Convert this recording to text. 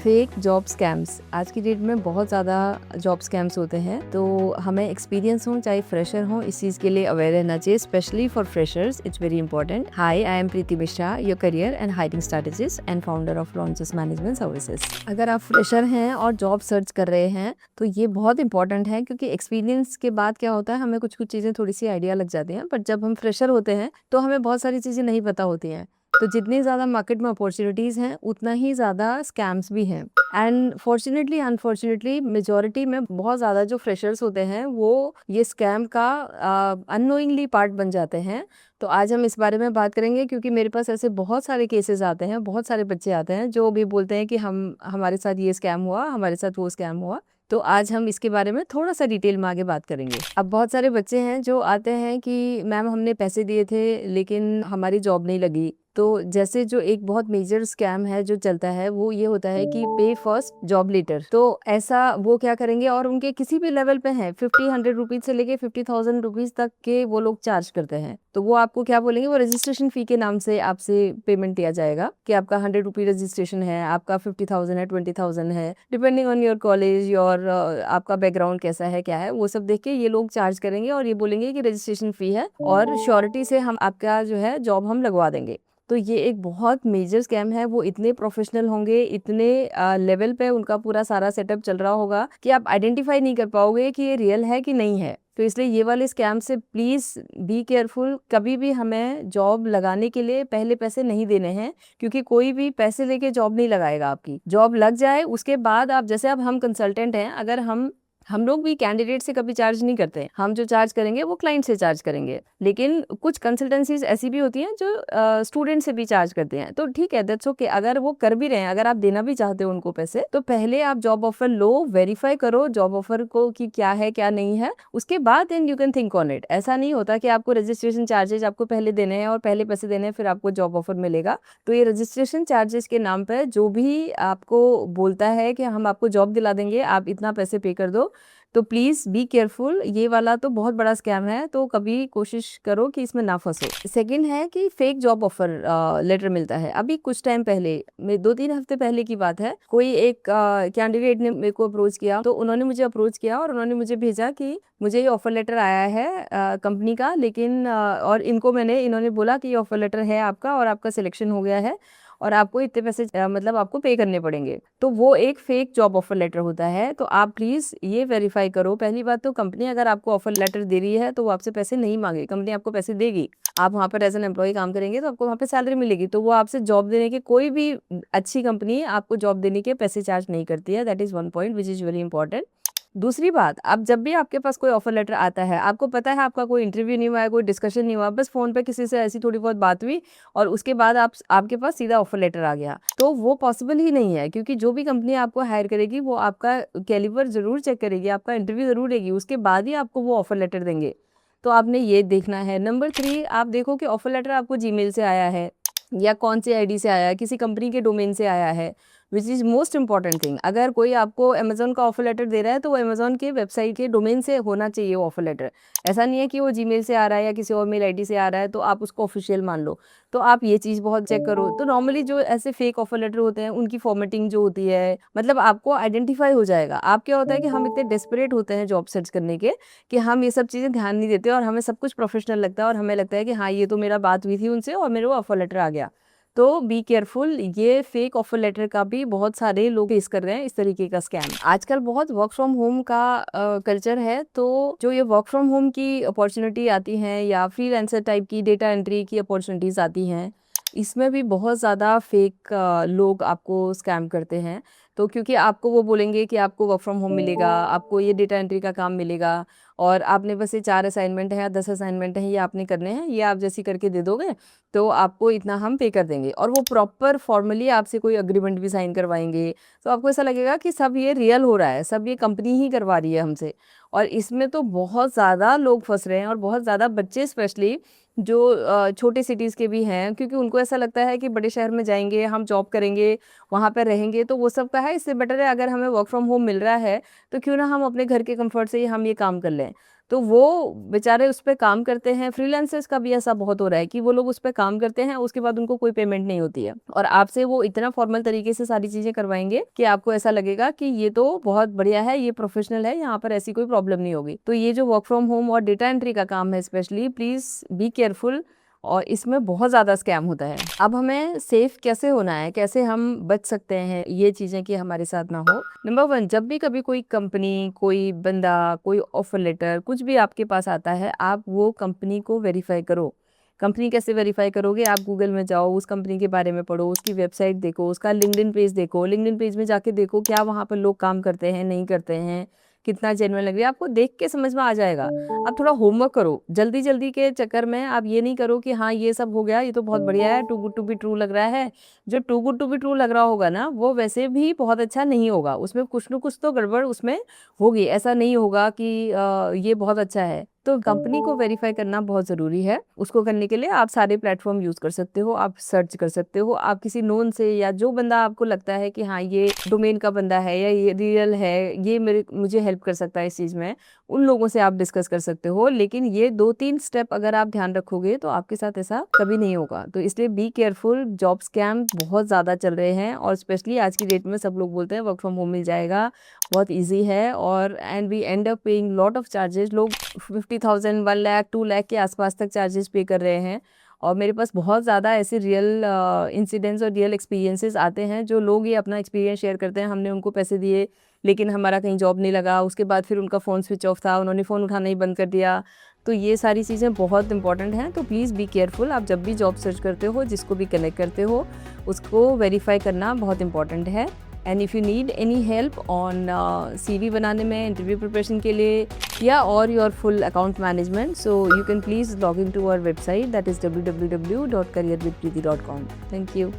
Fake job scams आज की date में बहुत ज़्यादा जॉब स्कैम्स होते हैं, तो हमें एक्सपीरियंस हो चाहे फ्रेशर हो, इस चीज़ के लिए अवेयर रहना चाहिए, specially for freshers it's very important. High, I am Preeti Mishra, your career and hiring strategist and founder of launches management services. अगर आप फ्रेशर हैं और जॉब सर्च कर रहे हैं तो ये बहुत इंपॉर्टेंट है, क्योंकि एक्सपीरियंस के बाद क्या होता है, हमें कुछ कुछ चीज़ें थोड़ी सी आइडिया लग जाती हैं, बट जब हम फ्रेशर होते हैं तो हमें बहुत सारी चीज़ें नहीं पता होती हैं। तो जितनी ज़्यादा मार्केट में अपॉर्चुनिटीज़ हैं, उतना ही ज़्यादा स्कैम्स भी हैं। एंड फॉर्चुनेटली अनफॉर्चुनेटली मेजॉरिटी में बहुत ज़्यादा जो फ्रेशर्स होते हैं वो ये स्कैम का अननोइंगली पार्ट बन जाते हैं। तो आज हम इस बारे में बात करेंगे, क्योंकि मेरे पास ऐसे बहुत सारे केसेस आते हैं, बहुत सारे बच्चे आते हैं जो भी बोलते हैं कि हमारे साथ ये स्कैम हुआ, हमारे साथ वो स्कैम हुआ। तो आज हम इसके बारे में थोड़ा सा डिटेल में आगे बात करेंगे। अब बहुत सारे बच्चे हैं जो आते हैं कि मैम हमने पैसे दिए थे लेकिन हमारी जॉब नहीं लगी। तो जैसे जो एक बहुत मेजर स्कैम है जो चलता है वो ये होता है कि पे फर्स्ट जॉब लेटर। तो ऐसा वो क्या करेंगे, और उनके किसी भी लेवल पे हैं, 50-100 रुपीज से लेके 50,000 रुपीज तक के वो लोग चार्ज करते हैं। तो वो आपको क्या बोलेंगे, वो रजिस्ट्रेशन फी के नाम से आपसे पेमेंट लिया जाएगा कि आपका 100 रुपी रजिस्ट्रेशन है, आपका 50,000 है, 20,000 है, depending on your college, your आपका बैकग्राउंड कैसा है, क्या है, वो सब देख के ये लोग चार्ज करेंगे और ये बोलेंगे कि रजिस्ट्रेशन फी है और श्योरिटी से हम आपका जो है जॉब हम लगवा देंगे। तो ये एक बहुत मेजर स्कैम है। वो इतने प्रोफेशनल होंगे, इतने लेवल पे उनका पूरा सारा सेटअप चल रहा होगा कि आप आइडेंटिफाई नहीं कर पाओगे कि ये रियल है कि नहीं है। तो इसलिए ये वाले स्कैम से प्लीज बी केयरफुल। कभी भी हमें जॉब लगाने के लिए पहले पैसे नहीं देने हैं, क्योंकि कोई भी पैसे लेके जॉब नहीं लगाएगा। आपकी जॉब लग जाए उसके बाद आप, जैसे अब हम कंसल्टेंट हैं, अगर हम लोग भी कैंडिडेट से कभी चार्ज नहीं करते। हम जो चार्ज करेंगे वो क्लाइंट से चार्ज करेंगे। लेकिन कुछ कंसल्टेंसीज ऐसी भी होती हैं जो स्टूडेंट से भी चार्ज करते हैं। तो ठीक है, दैट्स ओके। अगर वो कर भी रहे हैं, अगर आप देना भी चाहते हो उनको पैसे, तो पहले आप जॉब ऑफर लो, वेरीफाई करो जॉब ऑफर को कि क्या है क्या नहीं है, उसके बाद then you can think on it. ऐसा नहीं होता कि आपको रजिस्ट्रेशन चार्जेस आपको पहले देने हैं और पहले पैसे देने हैं फिर आपको जॉब ऑफर मिलेगा। तो ये रजिस्ट्रेशन चार्जेस के नाम पर जो भी आपको बोलता है कि हम आपको जॉब दिला देंगे, आप इतना पैसे पे कर दो, तो प्लीज बी केयरफुल। ये वाला तो बहुत बड़ा स्कैम है, तो कभी कोशिश करो कि इसमें ना फंसो। सेकंड है कि फेक जॉब ऑफर लेटर मिलता है। अभी कुछ टाइम पहले, 2-3 हफ्ते पहले की बात है, कोई एक कैंडिडेट ने मेरे को अप्रोच किया। तो उन्होंने मुझे अप्रोच किया और उन्होंने मुझे भेजा कि मुझे ये ऑफर लेटर आया है कंपनी का, लेकिन और इन्होंने बोला कि ये ऑफर लेटर है आपका और आपका सिलेक्शन हो गया है और आपको इतने पैसे मतलब आपको पे करने पड़ेंगे। तो वो एक फेक जॉब ऑफर लेटर होता है। तो आप प्लीज ये वेरीफाई करो। पहली बात तो कंपनी अगर आपको ऑफर लेटर दे रही है तो वो आपसे पैसे नहीं मांगे, कंपनी आपको पैसे देगी। आप वहाँ पर एज एन एम्प्लॉय काम करेंगे तो आपको वहाँ पे सैलरी मिलेगी। तो वो आपसे जॉब देने के, कोई भी अच्छी कंपनी आपको जॉब देने के पैसे चार्ज नहीं करती है। That is one point which is very important. दूसरी बात, अब जब भी आपके पास कोई ऑफर लेटर आता है, आपको पता है आपका कोई इंटरव्यू नहीं हुआ है, कोई डिस्कशन नहीं हुआ, बस फोन पे किसी से ऐसी थोड़ी बहुत बात हुई और उसके बाद आपके पास सीधा ऑफर लेटर आ गया, तो वो पॉसिबल ही नहीं है। क्योंकि जो भी कंपनी आपको हायर करेगी वो आपका कैलिबर जरूर चेक करेगी, आपका इंटरव्यू जरूर लेगी, उसके बाद ही आपको वो ऑफर लेटर देंगे। तो आपने ये देखना है। नंबर 3, आप देखो कि ऑफर लेटर आपको जीमेल से आया है या कौन सी आईडी से आया है, किसी कंपनी के डोमेन से आया है, which is most important thing. अगर कोई आपको अमेजोन का ऑफर लेटर दे रहा है तो वो अमेजोन के वेबसाइट के डोमेन से होना चाहिए वो ऑफर लेटर। ऐसा नहीं है कि वो जीमेल से आ रहा है या किसी और मेल आईडी से आ रहा है तो आप उसको ऑफिशियल मान लो। तो आप ये चीज़ बहुत चेक करो। तो नॉर्मली जो ऐसे फेक ऑफर लेटर होते हैं उनकी फॉर्मेटिंग जो होती है, मतलब आपको आइडेंटिफाई हो जाएगा। आप क्या होता है कि हम इतने डेस्परेट होते हैं जॉब सर्च करने के कि हम ये सब चीज़ें ध्यान नहीं देते और हमें सब कुछ प्रोफेशनल लगता है और हमें लगता है कि हाँ ये तो मेरा बात हुई थी उनसे और मेरे को ऑफर लेटर आ गया। तो बी केयरफुल। ये फेक ऑफर लेटर का भी बहुत सारे लोग फेस कर रहे हैं, इस तरीके का स्कैम। आजकल बहुत वर्क फ्रॉम होम का कल्चर है। तो जो ये वर्क फ्रॉम होम की अपॉर्चुनिटी आती हैं या फ्रीलांसर टाइप की डेटा एंट्री की अपॉर्चुनिटीज आती हैं, इसमें भी बहुत ज़्यादा फेक लोग आपको स्कैम करते हैं। तो क्योंकि आपको वो बोलेंगे कि आपको वर्क फ्रॉम होम मिलेगा, आपको ये डेटा एंट्री का काम मिलेगा और आपने बस ये 4 असाइनमेंट है या 10 असाइनमेंट है, ये आपने करने हैं, ये आप जैसी करके दे दोगे तो आपको इतना हम पे कर देंगे। और वो प्रॉपर फॉर्मली आपसे कोई अग्रीमेंट भी साइन करवाएंगे। तो आपको ऐसा लगेगा कि सब ये रियल हो रहा है, सब ये कंपनी ही करवा रही है हमसे। और इसमें तो बहुत ज़्यादा लोग फंस रहे हैं और बहुत ज़्यादा बच्चे स्पेशली जो छोटे सिटीज़ के भी हैं, क्योंकि उनको ऐसा लगता है कि बड़े शहर में जाएंगे, हम जॉब करेंगे, वहाँ पर रहेंगे तो वो सब का है, इससे बेटर है अगर हमें वर्क फ्रॉम होम मिल रहा है तो क्यों ना हम अपने घर के कंफर्ट से ही हम ये काम कर लें। तो वो बेचारे उस पे काम करते हैं। फ्रीलांसर्स का भी ऐसा बहुत हो रहा है कि वो लोग उस पे काम करते हैं, उसके बाद उनको कोई पेमेंट नहीं होती है, और आपसे वो इतना फॉर्मल तरीके से सारी चीज़ें करवाएँगे कि आपको ऐसा लगेगा कि ये तो बहुत बढ़िया है, ये प्रोफेशनल है, यहाँ पर ऐसी कोई प्रॉब्लम नहीं होगी। तो ये जो वर्क फ्रॉम होम और डेटा एंट्री का काम है स्पेशली, प्लीज़ बी केयरफुल, और इसमें बहुत ज़्यादा स्कैम होता है। अब हमें सेफ कैसे होना है, कैसे हम बच सकते हैं ये चीज़ें कि हमारे साथ ना हो। नंबर 1, जब भी कभी कोई कंपनी, कोई बंदा, कोई ऑफर लेटर कुछ भी आपके पास आता है, आप वो कंपनी को वेरीफाई करो। कंपनी कैसे वेरीफाई करोगे? आप गूगल में जाओ, उस कंपनी के बारे में पढ़ो, उसकी वेबसाइट देखो, उसका लिंक्डइन पेज देखो। लिंक्डइन पेज में जाके देखो क्या वहाँ पर लोग काम करते हैं, नहीं करते हैं, कितना जेन्युइन लग रही है, आपको देख के समझ में आ जाएगा। आप थोड़ा होमवर्क करो। जल्दी-जल्दी के चक्कर में आप ये नहीं करो कि हाँ, ये सब हो गया, ये तो बहुत बढ़िया है, too good to be true लग रहा है। जो too good to be true लग रहा होगा ना, वो वैसे भी बहुत अच्छा नहीं होगा। उसमें कुछ न कुछ तो गड़बड़ उसमें होगी। ऐसा नहीं होगा कि ये बहुत अच्छा है। तो कंपनी को वेरीफाई करना बहुत ज़रूरी है। उसको करने के लिए आप सारे प्लेटफ़ॉर्म यूज़ कर सकते हो, आप सर्च कर सकते हो, आप किसी नोन से या जो बंदा आपको लगता है कि हाँ, ये डोमेन का बंदा है या ये रियल है, ये मुझे हेल्प कर सकता है इस चीज़ में, उन लोगों से आप डिस्कस कर सकते हो। लेकिन ये 2-3 स्टेप अगर आप ध्यान रखोगे तो आपके साथ ऐसा कभी नहीं होगा। तो इसलिए बी केयरफुल, जॉब स्कैम बहुत ज़्यादा चल रहे हैं, और स्पेशली आज की डेट में सब लोग बोलते हैं वर्क फ्रॉम होम मिल जाएगा, बहुत ईज़ी है, और and we end up paying lot of charges. लोग 50,000, 1 लाख, 2 लाख के आसपास तक चार्जेस पे कर रहे हैं। और मेरे पास बहुत ज़्यादा ऐसे रियल इंसिडेंट्स और रियल एक्सपीरियंसेस आते हैं, जो लोग ये अपना एक्सपीरियंस शेयर करते हैं। हमने उनको पैसे दिए, लेकिन हमारा कहीं जॉब नहीं लगा, उसके बाद फिर उनका फ़ोन स्विच ऑफ था, उन्होंने फ़ोन उठाना ही बंद कर दिया। तो ये सारी चीज़ें बहुत इंपॉर्टेंट हैं, तो प्लीज़ बी केयरफुल। आप जब भी जॉब सर्च करते हो, जिसको भी कनेक्ट करते हो, उसको वेरीफाई करना बहुत इंपॉर्टेंट है। And if you need any help on CV बनाने में, इंटरव्यू प्रिपरेशन के लिए, या और your full account management, so you can please log in to our website, that is www.careerwithpreeti.com. Thank you.